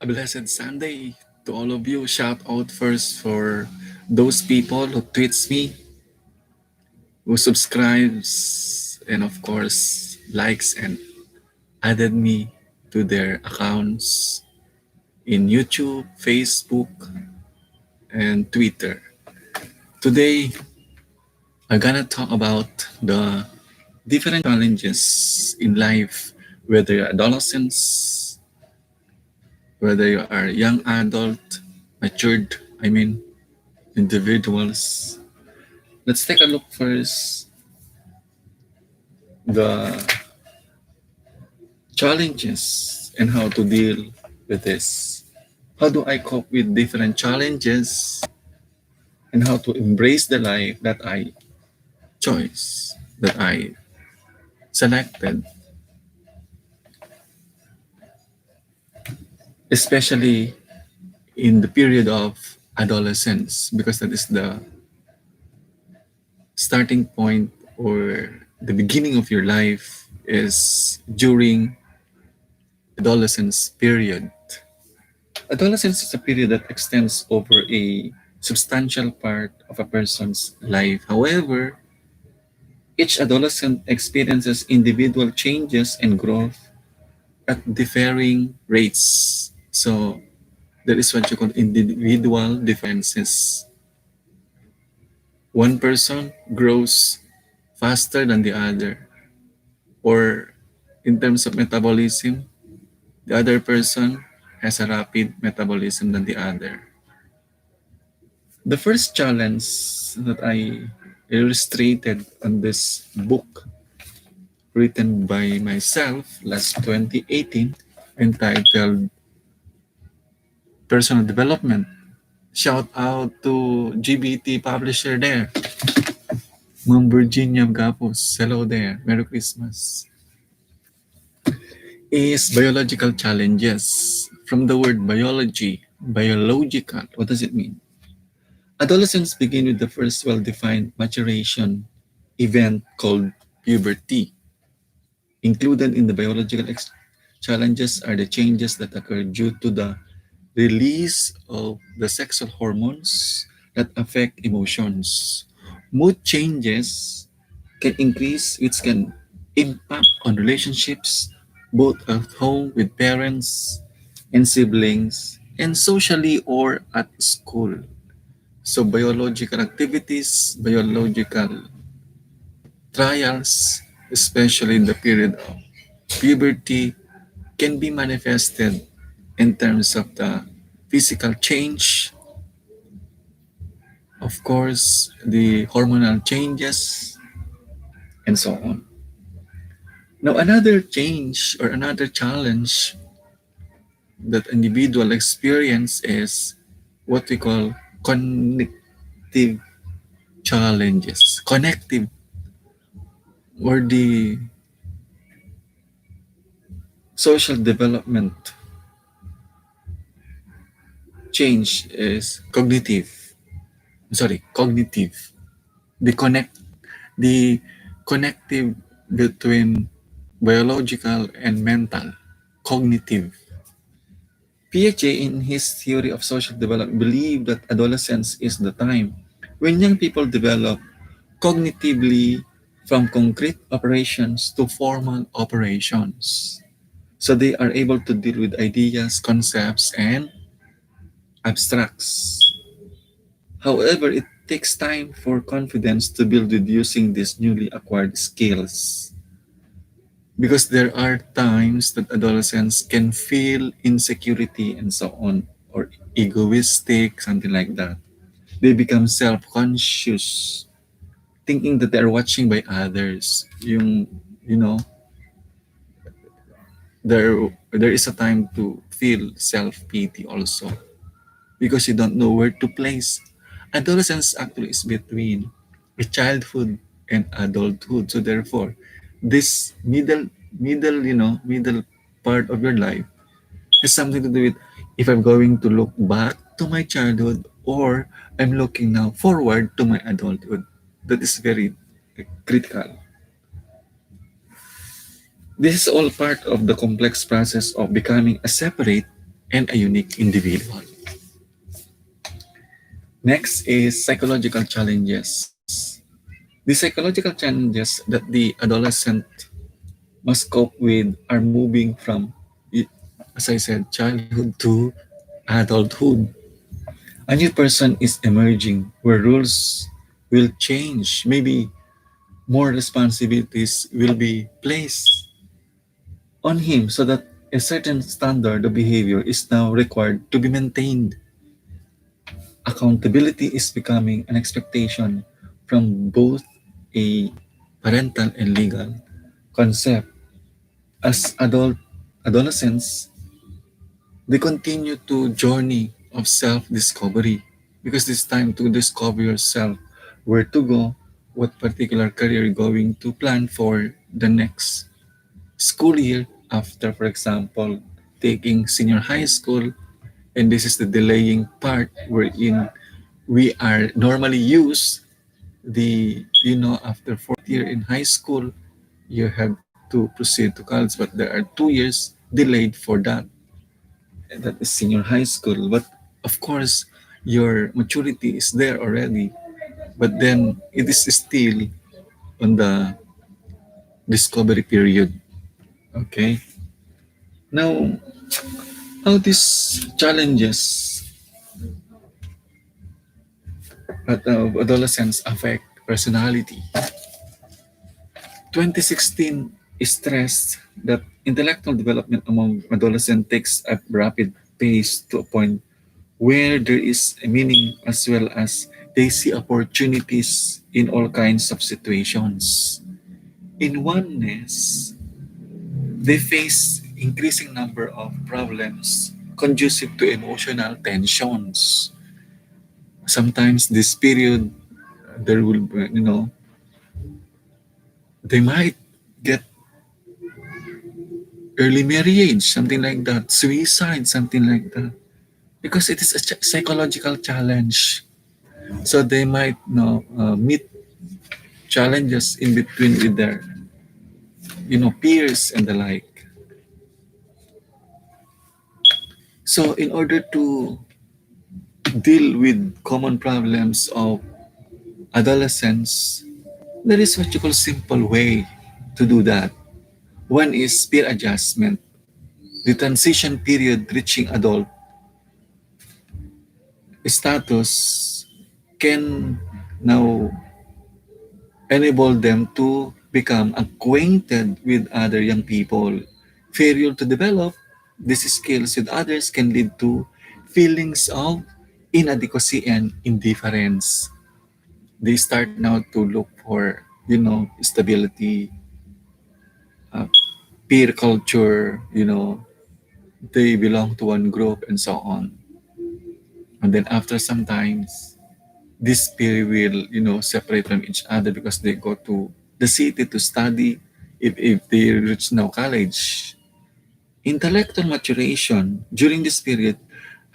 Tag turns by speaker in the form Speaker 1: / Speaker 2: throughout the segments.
Speaker 1: A blessed Sunday to all of you. Shout out first for those people who tweets me, who subscribes, and of course likes and added me to their accounts in YouTube, Facebook, and Twitter. Today, I'm gonna talk about the different challenges in life, whether you're adolescents, whether you are young adult, matured, individuals. Let's take a look first the challenges and how to deal with this. How do I cope with different challenges and how to embrace the life that I chose, that I selected, especially in the period of adolescence, because that is the starting point or the beginning of your life is during adolescence period. Adolescence is a period that extends over a substantial part of a person's life. However, each adolescent experiences individual changes and growth at differing rates. So there is what you call individual differences. One person grows faster than the other, or in terms of metabolism, the other person has a rapid metabolism than the other. The first challenge that I illustrated on this book written by myself last 2018 entitled Personal Development. Shout out to GBT publisher there, Ma'am Virginia Gapos. Hello there. Merry Christmas. Is biological challenges. From the word biology, biological, what does it mean? Adolescents begin with the first well-defined maturation event called puberty. Included in the biological challenges are the changes that occur due to the release of the sexual hormones that affect emotions. Mood changes can increase, which can impact on relationships, both at home with parents and siblings, and socially or at school. So, biological activities, biological trials, especially in the period of puberty, can be manifested in terms of the physical change, of course, the hormonal changes, and so on. Now, another change or another challenge that individual experience is what we call connective challenges. Connective, or the social development change is cognitive. Sorry, cognitive. The connect the connective between biological and mental, cognitive. Piaget, in his theory of social development, believed that adolescence is the time when young people develop cognitively from concrete operations to formal operations. So they are able to deal with ideas, concepts, and abstracts. However, it takes time for confidence to build with using these newly acquired skills. Because there are times that adolescents can feel insecurity and so on, or egoistic, something like that. They become self-conscious, thinking that they're watching by others. You know, there is a time to feel self-pity also, because you don't know where to place. Adolescence actually is between childhood and adulthood. So therefore, this middle part of your life has something to do with if I'm going to look back to my childhood or I'm looking now forward to my adulthood. That is very critical. This is all part of the complex process of becoming a separate and a unique individual. Next is psychological challenges. The psychological challenges that the adolescent must cope with are moving from, as I said, childhood to adulthood. A new person is emerging where rules will change. Maybe more responsibilities will be placed on him so that a certain standard of behavior is now required to be maintained. Accountability is becoming an expectation from both a parental and legal concept. As adolescents, they continue to journey of self-discovery because it's time to discover yourself, where to go, what particular career you're going to plan for the next school year after, for example, taking senior high school. And this is the delaying part wherein we are normally used after fourth year in high school, you have to proceed to college, but there are 2 years delayed for that. And that is senior high school. But of course, your maturity is there already, but then it is still on the discovery period. Okay. Now, how these challenges of adolescence affect personality? 2016 stressed that intellectual development among adolescents takes a rapid pace to a point where there is a meaning as well as they see opportunities in all kinds of situations. In oneness, they face increasing number of problems conducive to emotional tensions. Sometimes this period, there will be, they might get early marriage, something like that, suicide, something like that, because it is a psychological challenge. So they might meet challenges in between with their peers and the like. So in order to deal with common problems of adolescence, there is what you call simple way to do that. One is peer adjustment. The transition period reaching adult status can now enable them to become acquainted with other young people. Failure to develop these skills with others can lead to feelings of inadequacy and indifference. They start now to look for, stability, uh, peer culture, they belong to one group and so on. And then after some times, this peer will, separate from each other because they go to the city to study if they reach now college. Intellectual maturation during this period,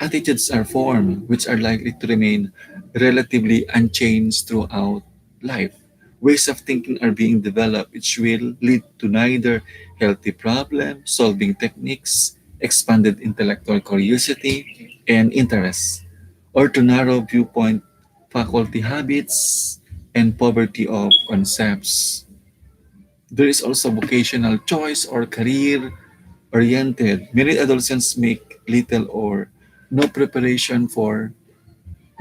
Speaker 1: attitudes are formed which are likely to remain relatively unchanged throughout life. Ways of thinking are being developed which will lead to neither healthy problem solving techniques, expanded intellectual curiosity and interest, or to narrow viewpoint faculty habits and poverty of concepts. There is also vocational choice or career oriented. Many adolescents make little or no preparation for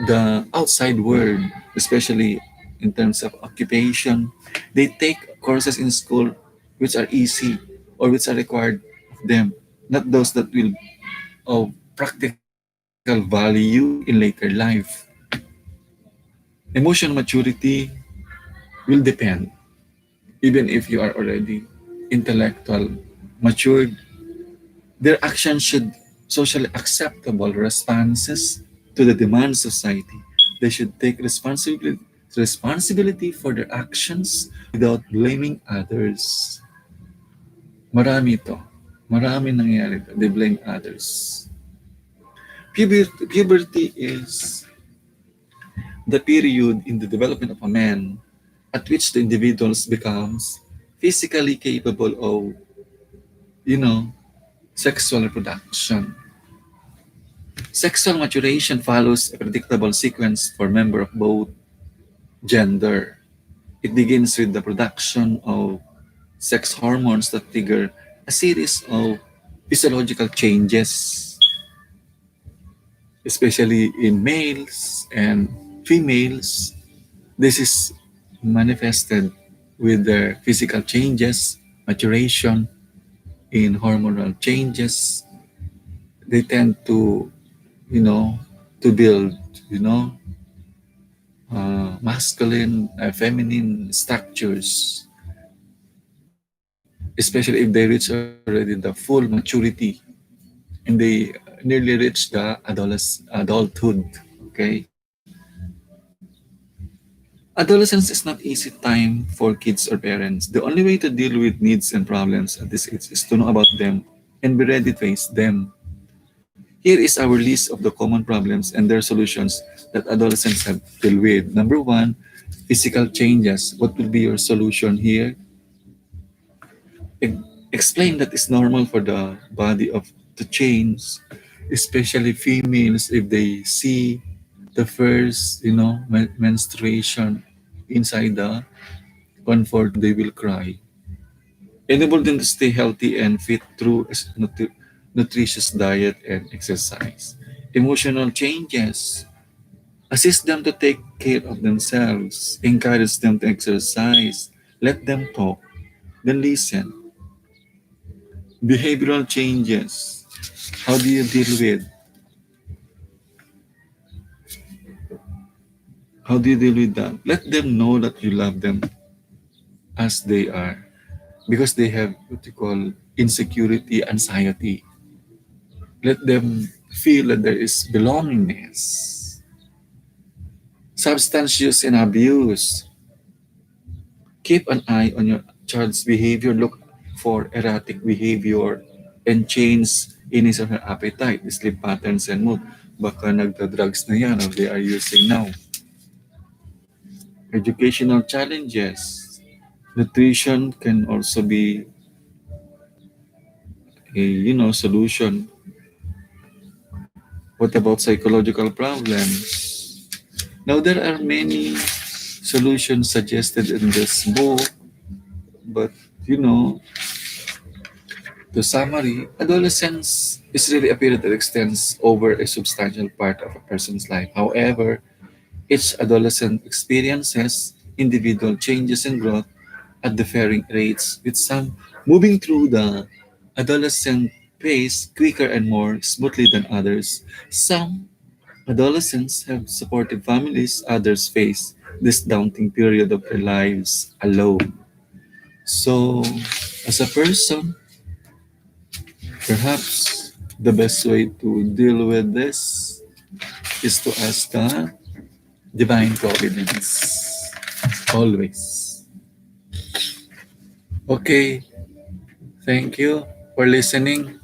Speaker 1: the outside world, especially in terms of occupation. They take courses in school which are easy or which are required of them, not those that will of practical value in later life. Emotional maturity will depend, even if you are already intellectual matured. Their actions should socially acceptable responses to the demands of society. They should take responsibility for their actions without blaming others. Marami to. Marami nangyayari to. They blame others. Puberty is the period in the development of a man at which the individuals becomes physically capable of, sexual reproduction. Sexual maturation follows a predictable sequence for members of both gender. It begins with the production of sex hormones that trigger a series of physiological changes, especially in males and females. This is manifested with their physical changes, maturation, in hormonal changes. They tend to, you know, to build, you know, masculine, feminine structures, especially if they reach already the full maturity and they nearly reach the adulthood. Okay, adolescence is not easy time for kids or parents. The only way to deal with needs and problems at this age is to know about them and be ready to face them. Here is our list of the common problems and their solutions that adolescents have to deal with. Number one, physical changes. What will be your solution here? E- Explain that it's normal for the body of to change, especially females if they see the first, menstruation inside the comfort, they will cry. Enable them to stay healthy and fit through nutritious diet and exercise. Emotional changes. Assist them to take care of themselves. Encourage them to exercise. Let them talk. Then listen. Behavioral changes. How do you deal with? How do you deal with that? Let them know that you love them as they are because they have what you call insecurity, anxiety. Let them feel that there is belongingness. Substance use and abuse. Keep an eye on your child's behavior. Look for erratic behavior and change in his or her appetite, sleep patterns and mood. Baka nagda-drugs na yan or they are using now. Educational challenges. Nutrition can also be a solution. What about psychological problems? Now there are many solutions suggested in this book, but you know, the summary, adolescence is really a period that extends over a substantial part of a person's life. However, each adolescent experiences individual changes and growth at differing rates, with some moving through the adolescent phase quicker and more smoothly than others. Some adolescents have supportive families, others face this daunting period of their lives alone. So, as a person, perhaps the best way to deal with this is to ask the divine providence. Always. Okay, thank you for listening.